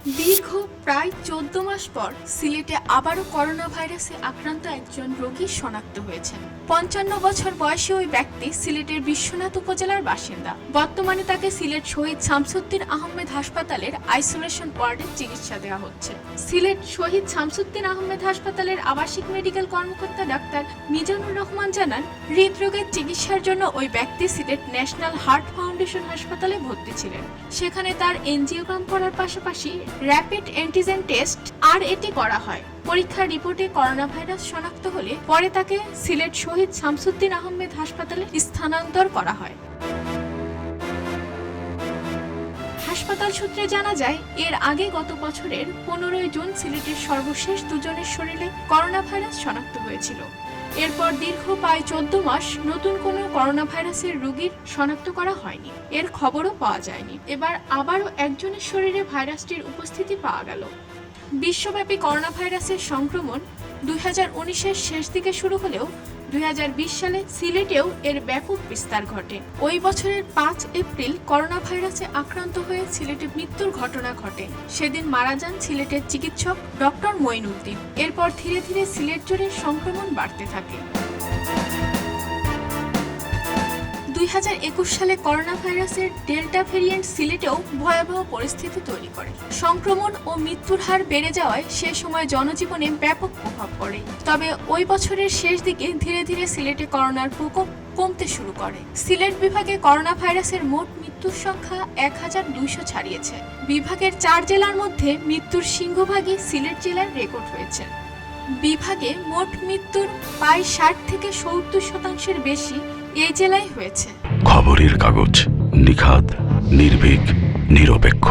দীর্ঘ প্রায় 14 মাস পর সিলেটে আবারও করোনা ভাইরাসে আক্রান্ত একজন রোগী শনাক্ত হয়েছেন। 55 বছর বয়সী ওই ব্যক্তি সিলেটের বিশ্বনাথ উপজেলার বাসিন্দা। বর্তমানে তাকে সিলেট শহীদ শামসুদ্দিন আহমেদ হাসপাতালের আইসোলেশন ওয়ার্ডে চিকিৎসা দেওয়া হচ্ছে। সিলেট শহীদ শামসুদ্দিন আহমেদ হাসপাতালের আবাসিক মেডিকেল কর্মকর্তা ডাক্তার মিজানুর রহমান জানান, হৃদরোগের চিকিৎসার জন্য ওই ব্যক্তি সিলেট ন্যাশনাল হার্ট ফাউন্ডেশন হাসপাতালে ভর্তি ছিলেন। সেখানে তার এনজিওগ্রাম করার পাশাপাশি র্যাপিড অ্যান্টিজেন টেস্ট RAT করা হয়। পরীক্ষার রিপোর্টে করোনা ভাইরাস শনাক্ত হলে পরে তাকে সিলেট শহীদ শামসুদ্দিন আহমেদ হাসপাতালে স্থানান্তর করা হয়। হাসপাতাল সূত্রে জানা যায়, এর আগে গত বছরের 15 জুন সিলেটের সর্বশেষ দুজনের শরীরে করোনা ভাইরাস শনাক্ত হয়েছিল। এরপর দীর্ঘ প্রায় 14 মাস নতুন কোনো করোনা ভাইরাসের রোগীর শনাক্ত করা হয়নি, এর খবরও পাওয়া যায়নি। এবার আবারও একজনের শরীরে ভাইরাসটির উপস্থিতি পাওয়া গেল। বিশ্বব্যাপী করোনা ভাইরাসের সংক্রমণ 2019-এর শেষ দিকে শুরু হলেও 2020 সালে সিলেটেও এর ব্যাপক বিস্তার ঘটে। ওই বছরের 5 এপ্রিল করোনা ভাইরাসে আক্রান্ত হয়ে সিলেটে মৃত্যুর ঘটনা ঘটে। সেদিন মারা যান সিলেটের চিকিৎসক ডক্টর মঈনুদ্দিন। এরপর ধীরে ধীরে সিলেট জুড়ে সংক্রমণ বাড়তে থাকে। 2021 সালে করোনা ভাইরাসের ডেল্টা ভেরিয়েন্ট সিলেটেও ভয়াবহ পরিস্থিতি তৈরি করে। সংক্রমণ ও মৃত্যুর হার বেড়ে যাওয়ায় সে সময় জনজীবনে ব্যাপক প্রভাব পড়ে। তবে ওই বছরের শেষ দিকে ধীরে ধীরে সিলেটে করোনার প্রকোপ কমতে শুরু করে। সিলেট বিভাগে করোনা ভাইরাসের মোট মৃত্যুর সংখ্যা 1200 ছাড়িয়েছে। বিভাগের 4 জেলার মধ্যে মৃত্যুর সিংহভাগই সিলেট জেলার রেকর্ড হয়েছে। বিভাগে মোট মৃত্যুর প্রায় 60 থেকে 70% বেশি এই জেলায় হয়েছে। খবরের কাগজ, নিখাত, নির্ভীক, নিরপেক্ষ।